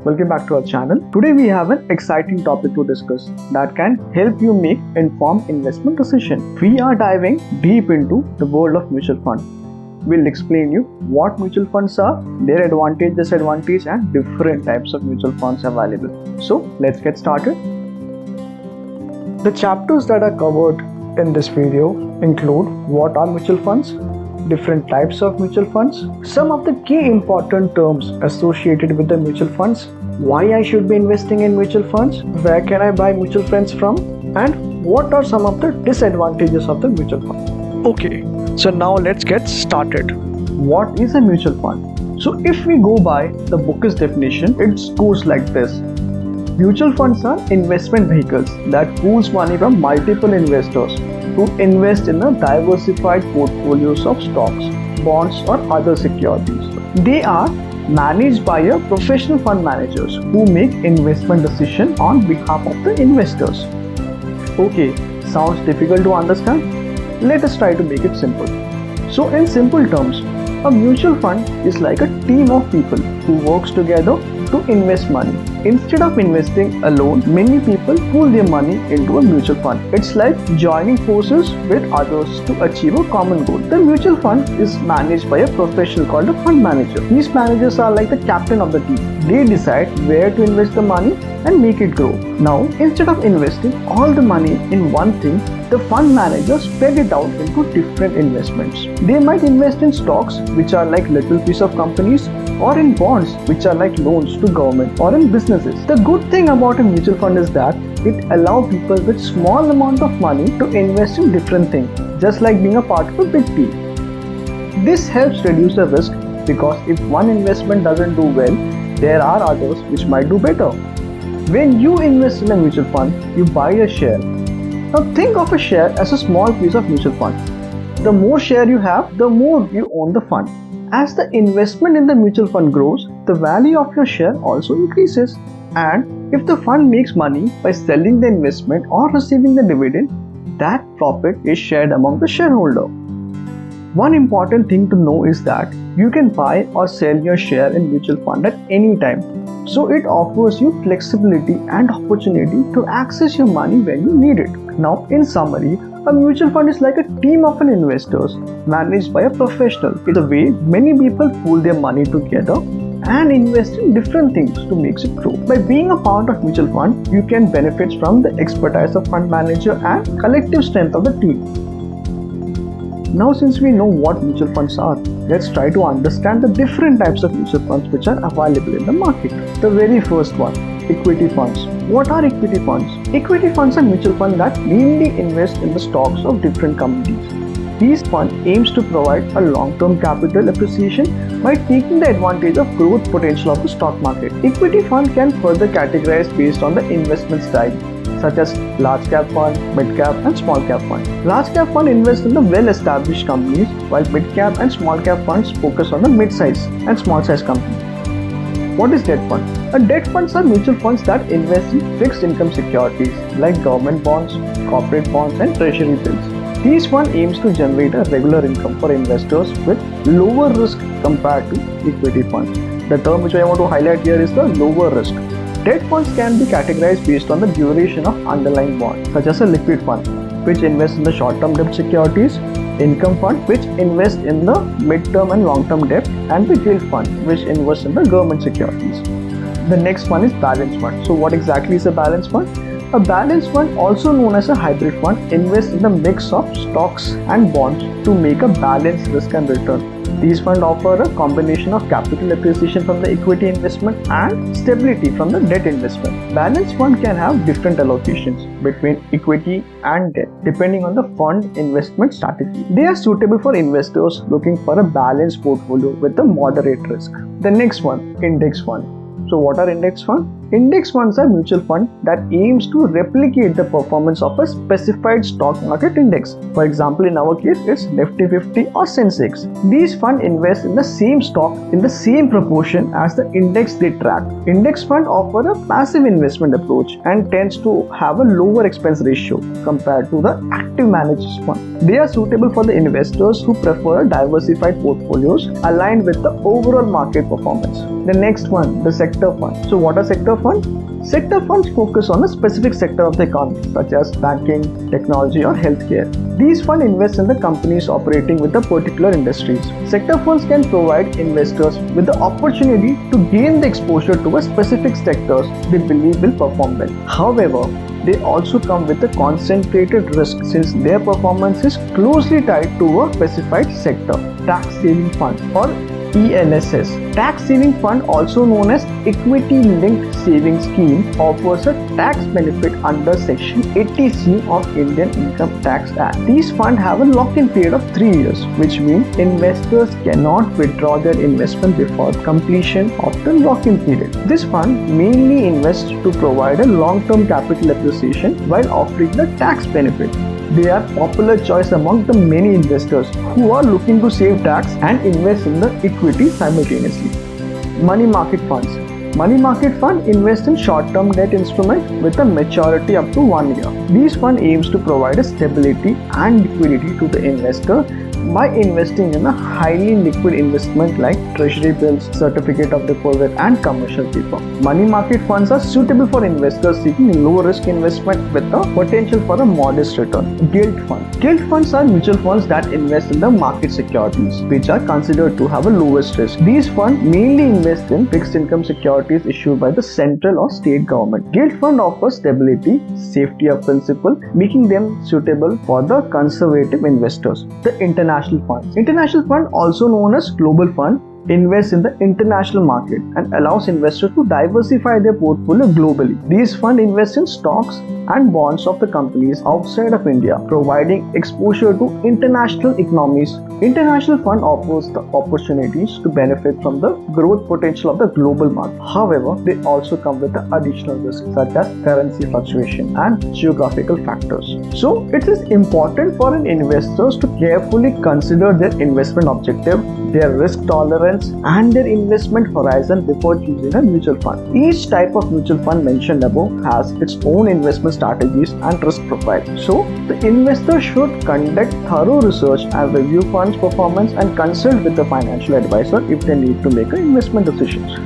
welcome back to our channel. Today we have an exciting topic to discuss that can help you make informed investment decision. We are diving deep into the world of mutual fund. We'll explain you what mutual funds are, their advantage, disadvantage and different types of mutual funds available. So let's get started. The chapters that are covered in this video include what are mutual funds, different types of mutual funds, some of the key important terms associated with the mutual funds, why I should be investing in mutual funds, where can I buy mutual funds from, and what are some of the disadvantages of the mutual fund. Okay, so now let's get started. What is a mutual fund? So if we go by the book's definition, it goes like this. Mutual funds are investment vehicles that pools money from multiple investors to invest in a diversified portfolios of stocks, bonds or other securities. They are managed by a professional fund managers who make investment decisions on behalf of the investors. Okay, sounds difficult to understand? Let us try to make it simple. So in simple terms, a mutual fund is like a team of people who works together to invest money. Instead of investing alone, many people pool their money into a mutual fund. It's like joining forces with others to achieve a common goal. The mutual fund is managed by a professional called a fund manager. These managers are like the captain of the team. They decide where to invest the money and make it grow. Now, instead of investing all the money in one thing, the fund managers spread it out into different investments. They might invest in stocks, which are like little piece of companies, or in bonds, which are like loans to government, or in businesses. The good thing about a mutual fund is that it allows people with small amount of money to invest in different things, just like being a part of a big team. This helps reduce the risk because if one investment doesn't do well, there are others which might do better. When you invest in a mutual fund, you buy a share. Now think of a share as a small piece of mutual fund. The more share you have, the more you own the fund. As the investment in the mutual fund grows, the value of your share also increases. And if the fund makes money by selling the investment or receiving the dividend, that profit is shared among the shareholder. One important thing to know is that you can buy or sell your share in mutual fund at any time. So it offers you flexibility and opportunity to access your money when you need it. Now, in summary, a mutual fund is like a team of investors managed by a professional. It's a way many people pool their money together and invest in different things to make it grow. By being a part of mutual fund, you can benefit from the expertise of fund manager and collective strength of the team. Now, since we know what mutual funds are, let's try to understand the different types of mutual funds which are available in the market. The very first one, equity funds. What are equity funds? Equity funds are mutual funds that mainly invest in the stocks of different companies. These funds aims to provide a long-term capital appreciation by taking the advantage of growth potential of the stock market. Equity fund can further categorize based on the investment style, such as large cap fund, mid cap and small cap fund. Large cap fund invests in the well-established companies, while mid cap and small cap funds focus on the mid-size and small-size companies. What is debt fund? Debt funds are mutual funds that invest in fixed income securities like government bonds, corporate bonds and treasury bills. These funds aims to generate a regular income for investors with lower risk compared to equity funds. The term which I want to highlight here is the lower risk. Debt funds can be categorized based on the duration of underlying bonds, such as a liquid fund, which invests in the short-term debt securities, income fund, which invests in the mid-term and long-term debt, and the gilt fund, which invests in the government securities. The next one is balance fund. So what exactly is a balance fund? A balance fund, also known as a hybrid fund, invests in the mix of stocks and bonds to make a balanced risk and return. These funds offer a combination of capital appreciation from the equity investment and stability from the debt investment. Balanced fund can have different allocations between equity and debt depending on the fund investment strategy. They are suitable for investors looking for a balanced portfolio with a moderate risk. The next one, index fund. So what are index funds? Index funds are mutual fund that aims to replicate the performance of a specified stock market index. For example, in our case, it's Nifty 50 or Sensex. These funds invest in the same stock in the same proportion as the index they track. Index fund offer a passive investment approach and tends to have a lower expense ratio compared to the active managed fund. They are suitable for the investors who prefer diversified portfolios aligned with the overall market performance. The next one, the sector fund. So what are sector funds? Sector funds focus on a specific sector of the economy, such as banking, technology, or healthcare. These funds invest in the companies operating with the particular industries. Sector funds can provide investors with the opportunity to gain the exposure to a specific sectors they believe will perform well. However, they also come with a concentrated risk since their performance is closely tied to a specified sector. Tax saving fund or ELSS. Tax saving fund, also known as equity linked savings scheme, offers a tax benefit under section 80C of Indian Income Tax Act. These funds have a lock-in period of 3 years, which means investors cannot withdraw their investment before completion of the lock-in period. This fund mainly invests to provide a long-term capital appreciation while offering the tax benefit. They are popular choice among the many investors who are looking to save tax and invest in the equity simultaneously. Money market funds. Money market fund invest in short-term debt instrument with a maturity up to 1 year. These fund aims to provide a stability and liquidity to the investor by investing in a highly liquid investment like treasury bills, certificate of deposit, and commercial paper. Money market funds are suitable for investors seeking low risk investment with a potential for a modest return. Gilt fund. Gilt funds are mutual funds that invest in the market securities, which are considered to have a lowest risk. These funds mainly invest in fixed income securities issued by the central or state government. Gilt fund offers stability, safety of principal, making them suitable for the conservative investors. The international funds. International fund, also known as global fund, invests in the international market and allows investors to diversify their portfolio globally. These funds invest in stocks and bonds of the companies outside of India, providing exposure to international economies. International fund offers the opportunities to benefit from the growth potential of the global market. However, they also come with the additional risks such as currency fluctuation and geographical factors. So, it is important for an investors to carefully consider their investment objective, their risk tolerance, and their investment horizon before choosing a mutual fund. Each type of mutual fund mentioned above has its own investment strategies and risk profile. So, the investor should conduct thorough research and review funds performance and consult with the financial advisor if they need to make investment decisions.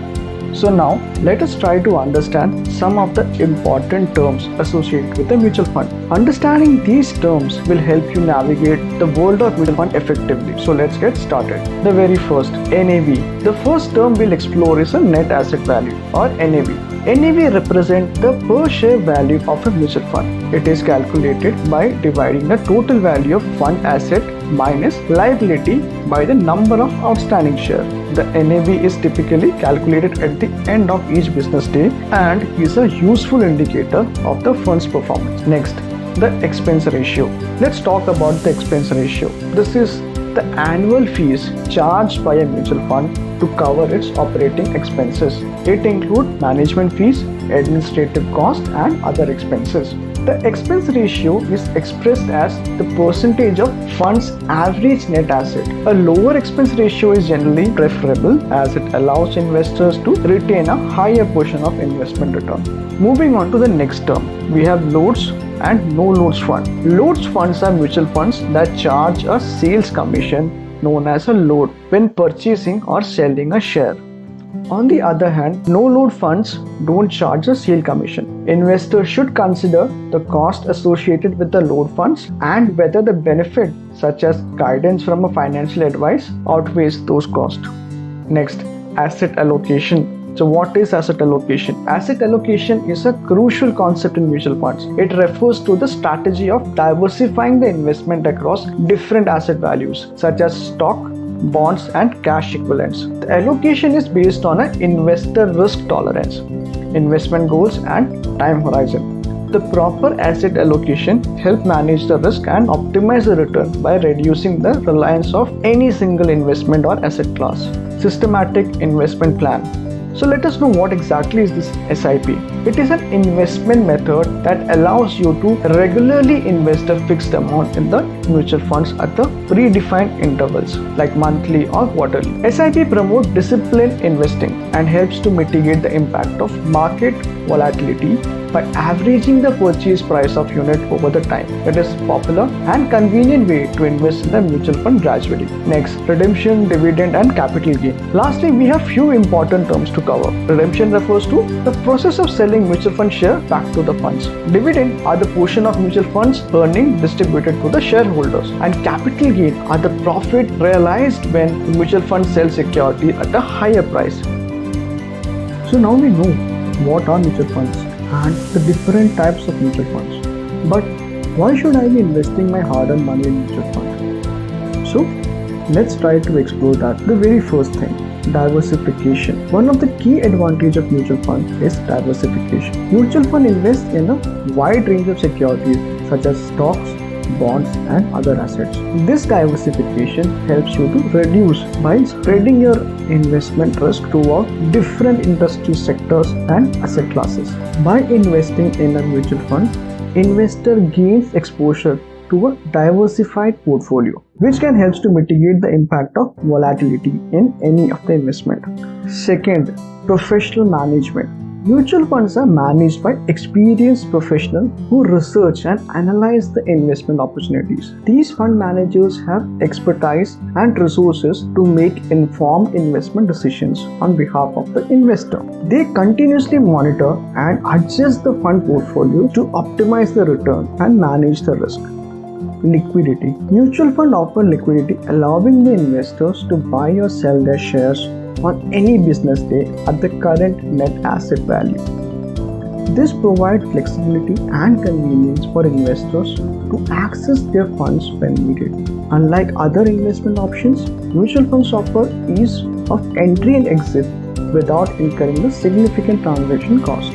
So now, let us try to understand some of the important terms associated with a mutual fund. Understanding these terms will help you navigate the world of mutual fund effectively. So let's get started. The very first, NAV. The first term we'll explore is a net asset value or NAV. NAV represents the per share value of a mutual fund. It is calculated by dividing the total value of fund asset minus liability by the number of outstanding shares. The NAV is typically calculated at the end of each business day and is a useful indicator of the fund's performance. Next, the expense ratio. Let's talk about the expense ratio. This is the annual fees charged by a mutual fund to cover its operating expenses. It includes management fees, administrative costs, and other expenses. The expense ratio is expressed as the percentage of fund's average net asset. A lower expense ratio is generally preferable as it allows investors to retain a higher portion of investment return. Moving on to the next term, we have loads and no loads fund. Loads funds are mutual funds that charge a sales commission known as a load when purchasing or selling a share. On the other hand, no load funds don't charge a sale commission. Investors should consider the cost associated with the load funds and whether the benefit, such as guidance from a financial advice, outweighs those costs. Next, asset allocation. So what is asset allocation? Asset allocation is a crucial concept in mutual funds. It refers to the strategy of diversifying the investment across different asset values such as stock, bonds, and cash equivalents. The allocation is based on an investor risk tolerance, investment goals, and time horizon. The proper asset allocation helps manage the risk and optimize the return by reducing the reliance of any single investment or asset class. Systematic investment plan. So let us know what exactly is this SIP. It is an investment method that allows you to regularly invest a fixed amount in the mutual funds at the predefined intervals like monthly or quarterly. SIP promotes disciplined investing and helps to mitigate the impact of market volatility by averaging the purchase price of unit over the time. It is popular and convenient way to invest in the mutual fund gradually. Next, redemption, dividend and capital gain. Lastly, we have few important terms to cover. Redemption refers to the process of selling mutual fund share back to the funds. Dividend are the portion of mutual funds earning distributed to the shareholders, and capital gain are the profit realized when the mutual fund sells security at a higher price. So now we know what are mutual funds and the different types of mutual funds. But why should I be investing my hard-earned money in mutual funds? So let's try to explore that. The very first thing, diversification. One of the key advantages of mutual fund is diversification. Mutual fund invests in a wide range of securities such as stocks, bonds and other assets. This diversification helps you to reduce by spreading your investment risk toward different industry sectors and asset classes. By investing in a mutual fund, investor gains exposure to a diversified portfolio, which can help to mitigate the impact of volatility in any of the investment. Second, professional management. Mutual funds are managed by experienced professionals who research and analyze the investment opportunities. These fund managers have expertise and resources to make informed investment decisions on behalf of the investor. They continuously monitor and adjust the fund portfolio to optimize the return and manage the risk. Liquidity. Mutual fund offer liquidity, allowing the investors to buy or sell their shares on any business day at the current net asset value. This provides flexibility and convenience for investors to access their funds when needed. Unlike other investment options, mutual funds offer ease of entry and exit without incurring the significant transaction cost.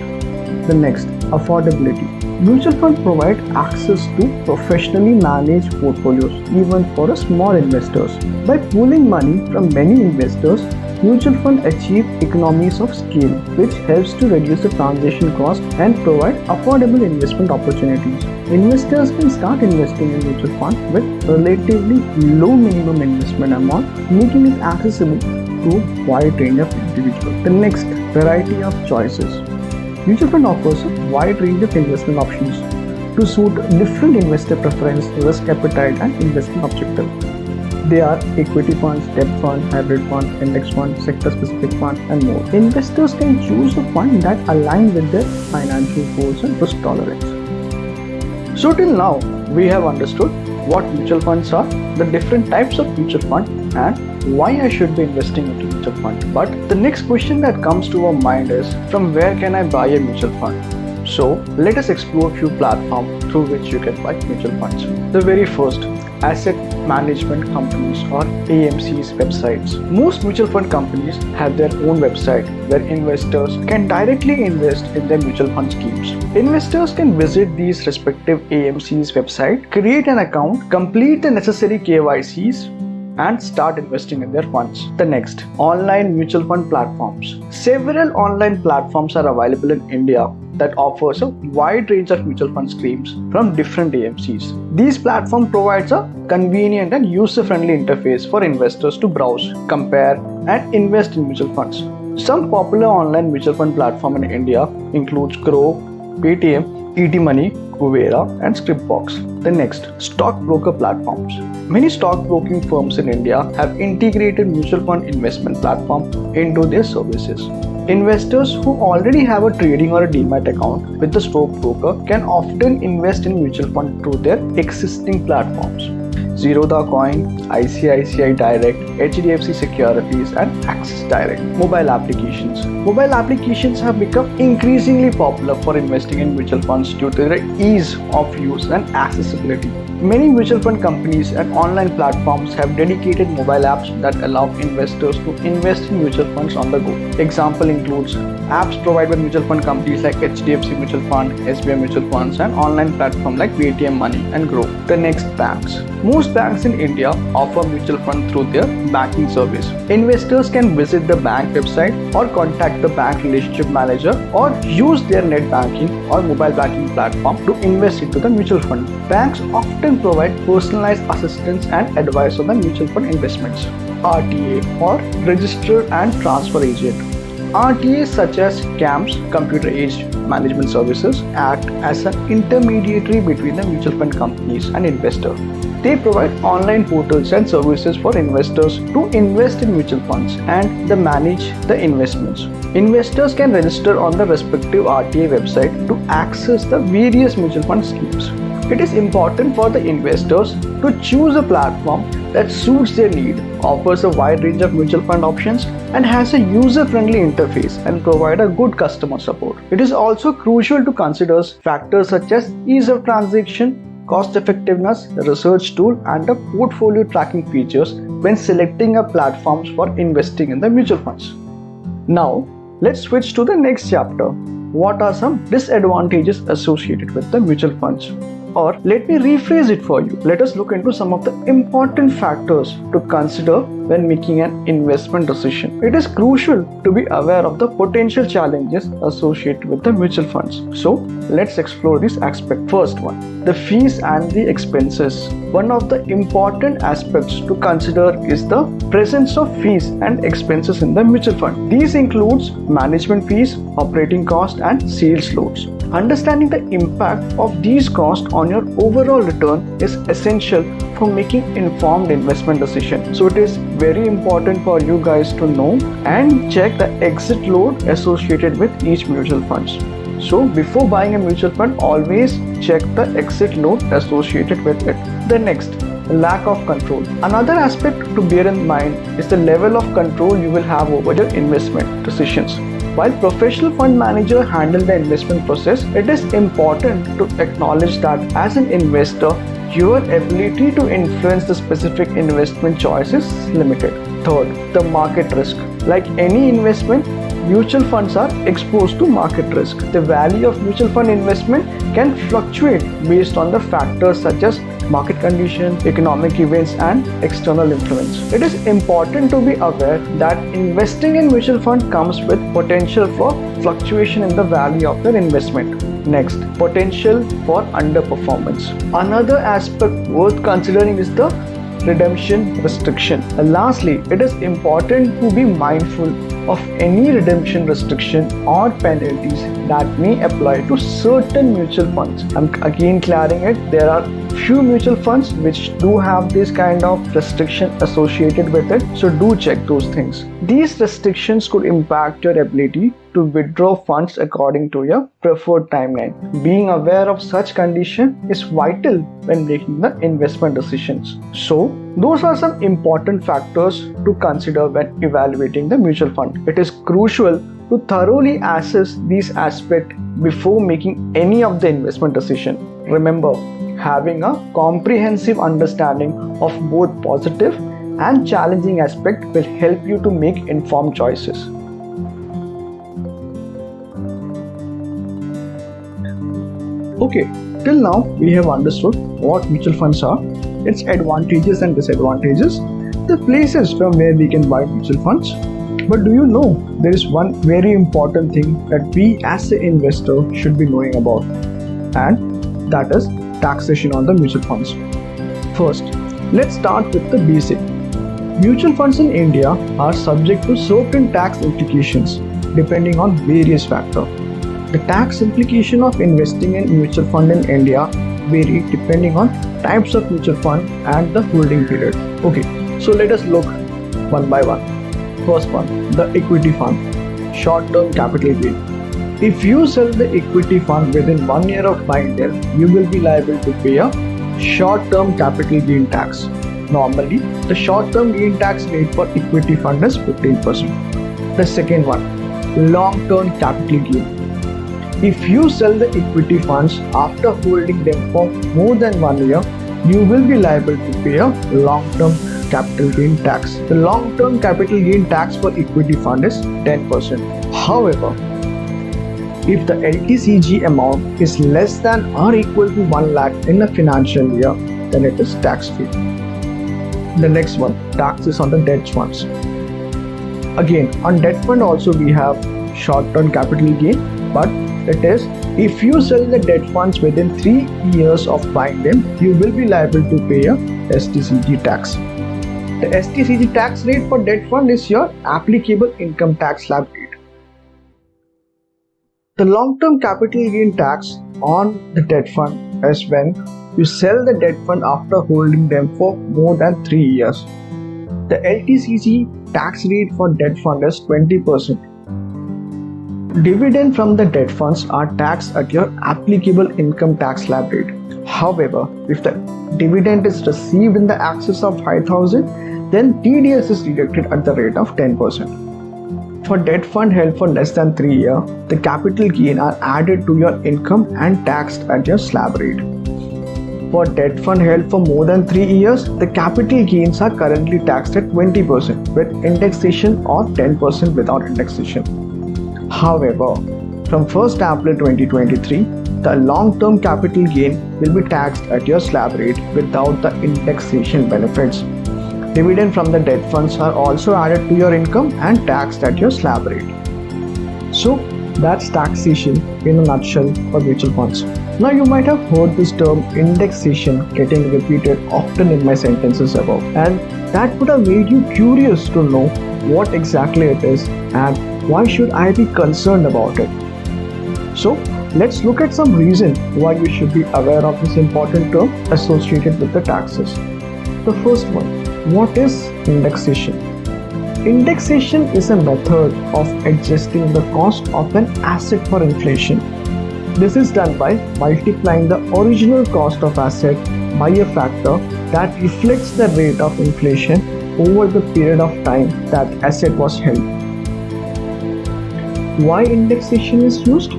The next, affordability. Mutual funds provide access to professionally managed portfolios even for small investors. By pooling money from many investors, mutual funds achieve economies of scale, which helps to reduce the transaction cost and provide affordable investment opportunities. Investors can start investing in mutual funds with relatively low minimum investment amount, making it accessible to a wide range of individuals. The next, variety of choices. Mutual fund offers a wide range of investment options to suit different investor preference, risk appetite and investment objectives. They are equity funds, debt fund, hybrid fund, index fund, sector-specific fund, and more. Investors can choose a fund that aligns with their financial goals and risk tolerance. So till now, we have understood what mutual funds are, the different types of mutual fund, and why I should be investing into mutual fund. But the next question that comes to our mind is, from where can I buy a mutual fund? So let us explore a few platforms through which you can buy mutual funds. The very first, asset management companies or AMC's websites. Most mutual fund companies have their own website where investors can directly invest in their mutual fund schemes. Investors can visit these respective AMC's website, create an account, complete the necessary KYCs, and start investing in their funds. The next, online mutual fund platforms. Several online platforms are available in India that offers a wide range of mutual fund schemes from different AMCs. These platforms provides a convenient and user-friendly interface for investors to browse, compare, and invest in mutual funds. Some popular online mutual fund platforms in India includes Grow, Paytm, ET Money, Kuvera, and Scriptbox. The next, stockbroker platforms. Many stockbroking firms in India have integrated mutual fund investment platform into their services. Investors who already have a trading or a demat account with the stockbroker can often invest in mutual fund through their existing platforms. Zerodha Coin, ICICI Direct, HDFC Securities and Axis Direct. Mobile applications. Mobile applications have become increasingly popular for investing in mutual funds due to their ease of use and accessibility. Many mutual fund companies and online platforms have dedicated mobile apps that allow investors to invest in mutual funds on the go. Example includes apps provided by mutual fund companies like HDFC Mutual Fund, SBI Mutual Funds and online platforms like Paytm Money and Grow. The next, banks. Most Most banks in India offer mutual fund through their banking service. Investors can visit the bank website or contact the bank relationship manager or use their net banking or mobile banking platform to invest into the mutual fund. Banks often provide personalized assistance and advice on the mutual fund investments. RTA or Registered and Transfer Agent. RTAs such as CAMS, Computer Aided Management Services, act as an intermediary between the mutual fund companies and investors. They provide online portals and services for investors to invest in mutual funds and they manage the investments. Investors can register on the respective RTA website to access the various mutual fund schemes. It is important for the investors to choose a platform that suits their need, offers a wide range of mutual fund options, and has a user-friendly interface and provide a good customer support. It is also crucial to consider factors such as ease of transaction, cost effectiveness, research tool, and the portfolio tracking features when selecting a platform for investing in the mutual funds. Now, let's switch to the next chapter. What are some disadvantages associated with the mutual funds? Or let me rephrase it for you. Let us look into some of the important factors to consider when making an investment decision. It is crucial to be aware of the potential challenges associated with the mutual funds. So let's explore this aspect. First one, the fees and the expenses. One of the important aspects to consider is the presence of fees and expenses in the mutual fund. These includes management fees, operating costs, and sales loads. Understanding the impact of these costs on your overall return is essential for making informed investment decisions. So it is very important for you guys to know and check the exit load associated with each mutual funds. So before buying a mutual fund, always check the exit load associated with it. The next, lack of control. Another aspect to bear in mind is the level of control you will have over your investment decisions. While professional fund managers handle the investment process, it is important to acknowledge that as an investor, your ability to influence the specific investment choice is limited. Third, the market risk. Like any investment, mutual funds are exposed to market risk. The value of mutual fund investment can fluctuate based on the factors such as market conditions, economic events, and external influence. It is important to be aware that investing in mutual fund comes with potential for fluctuation in the value of their investment. Next, potential for underperformance. Another aspect worth considering is the redemption restriction. And lastly, it is important to be mindful of any redemption restriction or penalties that may apply to certain mutual funds. I'm again clearing it. There are few mutual funds which do have this kind of restriction associated with it, so do check those things. These restrictions could impact your ability to withdraw funds according to your preferred timeline. Being aware of such condition is vital when making the investment decisions. So those are some important factors to consider when evaluating the mutual fund. It is crucial to thoroughly assess these aspects before making any of the investment decision. Remember, having a comprehensive understanding of both positive and challenging aspects will help you to make informed choices. Okay, till now we have understood what mutual funds are, its advantages and disadvantages, the places from where we can buy mutual funds. But do you know there is one very important thing that we as an investor should be knowing about, and that is taxation on the mutual funds. First, let's start with the basic. Mutual funds in India are subject to certain tax implications depending on various factors. The tax implication of investing in mutual fund in India vary depending on types of mutual fund and the holding period. Okay, so let us look one by one. First one, the equity fund, short-term capital gain. If you sell the equity fund within 1 year of buying them, you will be liable to pay a short-term capital gain tax. Normally, the short-term gain tax rate for equity fund is 15%. The second one, long-term capital gain. If you sell the equity funds after holding them for more than 1 year, you will be liable to pay a long-term capital gain tax. The long-term capital gain tax for equity fund is 10%. However, if the LTCG amount is less than or equal to 1 lakh in a financial year, then it is tax free. The next one, taxes on the debt funds. Again, on debt fund also we have short-term capital gain, but it is if you sell the debt funds within 3 years of buying them, you will be liable to pay a STCG tax. The STCG tax rate for debt fund is your applicable income tax slab rate. The long-term capital gain tax on the debt fund is when you sell the debt fund after holding them for more than 3 years. The LTCG tax rate for debt fund is 20%. Dividend from the debt funds are taxed at your applicable income tax slab rate. However, if the dividend is received in the excess of 5,000, then TDS is deducted at the rate of 10%. For debt fund held for less than 3 years, the capital gain are added to your income and taxed at your slab rate. For debt fund held for more than 3 years, the capital gains are currently taxed at 20% with indexation or 10% without indexation. However, from 1st April 2023, the long-term capital gain will be taxed at your slab rate without the indexation benefits. Dividend from the debt funds are also added to your income and taxed at your slab rate. So that's taxation in a nutshell for mutual funds. Now you might have heard this term indexation getting repeated often in my sentences above, and that would have made you curious to know what exactly it is and why should I be concerned about it. So let's look at some reason why you should be aware of this important term associated with the taxes. The first one, what is indexation? Indexation is a method of adjusting the cost of an asset for inflation. This is done by multiplying the original cost of asset by a factor that reflects the rate of inflation over the period of time that asset was held. Why indexation is used?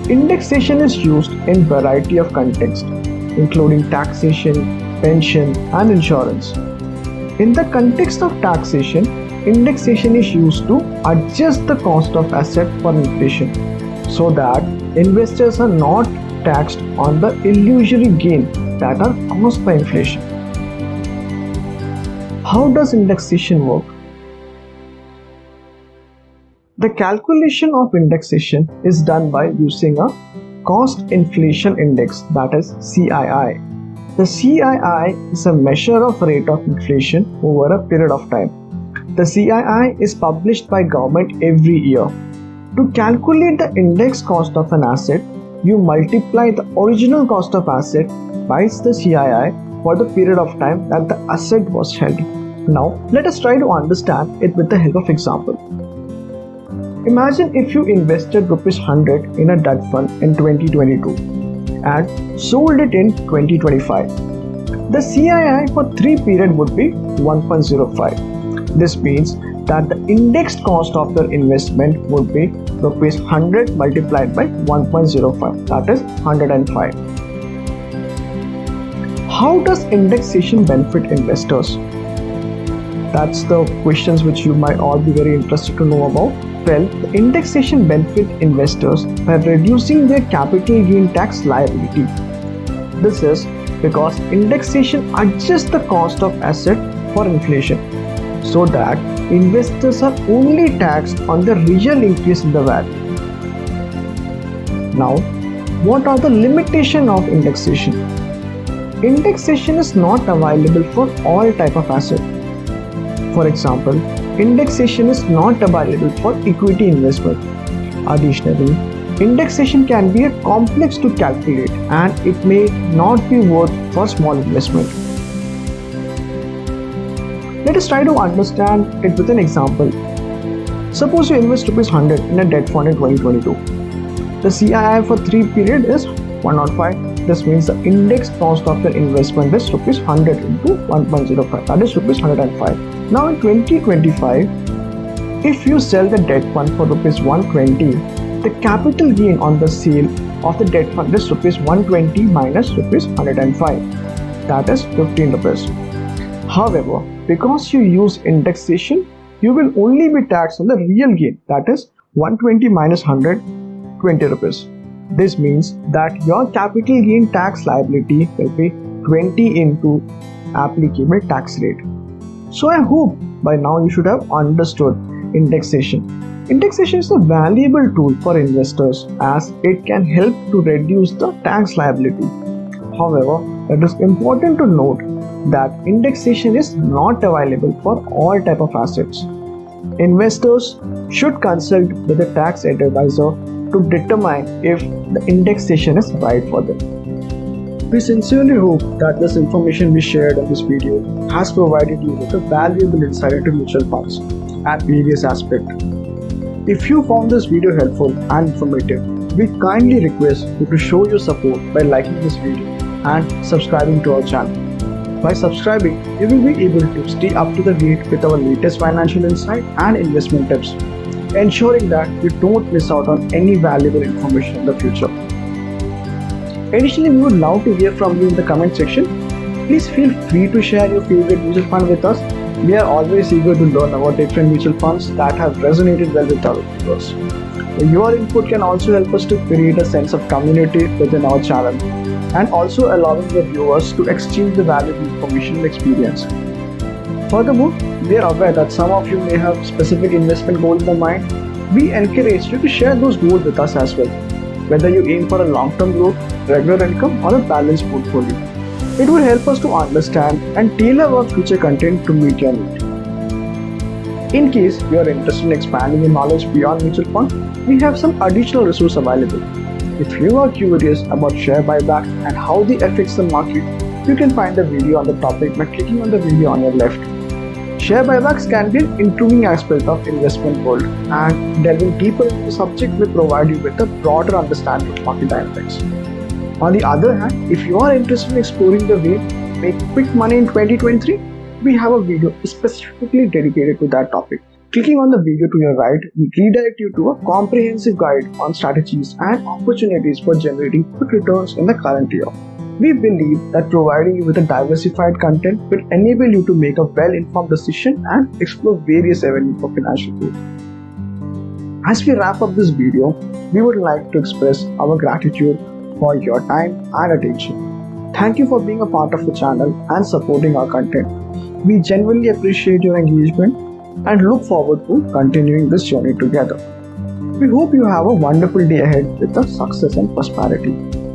Indexation is used in variety of contexts, including taxation, pension, and insurance. In the context of taxation, indexation is used to adjust the cost of asset for inflation so that investors are not taxed on the illusory gain that are caused by inflation. How does indexation work? The calculation of indexation is done by using a cost inflation index, that is CII. The CII is a measure of rate of inflation over a period of time. The CII is published by government every year. To calculate the index cost of an asset, you multiply the original cost of asset by the CII for the period of time that the asset was held. Now, let us try to understand it with the help of example. Imagine if you invested ₹100 in a debt fund in 2022 and sold it in 2025. The CII for 3 period would be 1.05. This means that the indexed cost of your investment would be ₹100 multiplied by 1.05, that is 105. How does indexation benefit investors? That's the questions which you might all be very interested to know about. Well, the indexation benefit investors by reducing their capital gain tax liability. This is because indexation adjusts the cost of asset for inflation so that investors are only taxed on the real increase in the value. Now, what are the limitations of indexation? Indexation is not available for all type of assets. For example, indexation is not available for equity investment. Additionally, indexation can be complex to calculate and it may not be worth for small investment. Let us try to understand it with an example. Suppose you invest ₹100 in a debt fund in 2022. The CII for 3 period is 105. This means the index cost of the investment is ₹100 into 1.05, that is ₹105. Now in 2025, if you sell the debt fund for ₹120, the capital gain on the sale of the debt fund is ₹120 minus ₹105, that is ₹15. However, because you use indexation, you will only be taxed on the real gain, that is 120 minus 100, ₹20. This means that your capital gain tax liability will be 20 into applicable tax rate. So I hope by now you should have understood indexation. Indexation is a valuable tool for investors as it can help to reduce the tax liability. However, it is important to note that indexation is not available for all type of assets. Investors should consult with a tax advisor to determine if the indexation is right for them. We sincerely hope that this information we shared in this video has provided you with a valuable insight into mutual funds and various aspects. If you found this video helpful and informative, we kindly request you to show your support by liking this video and subscribing to our channel. By subscribing, you will be able to stay up to the date with our latest financial insight and investment tips, ensuring that you don't miss out on any valuable information in the future. Additionally, we would love to hear from you in the comment section. Please feel free to share your favorite mutual fund with us. We are always eager to learn about different mutual funds that have resonated well with our viewers. Your input can also help us to create a sense of community within our channel and also allowing the viewers to exchange the valuable information and experience. Furthermore, we are aware that some of you may have specific investment goals in mind. We encourage you to share those goals with us as well, whether you aim for a long-term growth, regular income or a balanced portfolio. It will help us to understand and tailor our future content to meet your need. In case you are interested in expanding your knowledge beyond mutual funds, we have some additional resources available. If you are curious about share buyback and how they affect the market, you can find the video on the topic by clicking on the video on your left. Share buybacks can be an intriguing aspect of investment world, and delving deeper into the subject will provide you with a broader understanding of market dynamics. On the other hand, if you are interested in exploring the way to make quick money in 2023, we have a video specifically dedicated to that topic. Clicking on the video to your right will redirect you to a comprehensive guide on strategies and opportunities for generating quick returns in the current year. We believe that providing you with a diversified content will enable you to make a well-informed decision and explore various avenues for financial growth. As we wrap up this video, we would like to express our gratitude for your time and attention. Thank you for being a part of the channel and supporting our content. We genuinely appreciate your engagement and look forward to continuing this journey together. We hope you have a wonderful day ahead with the success and prosperity.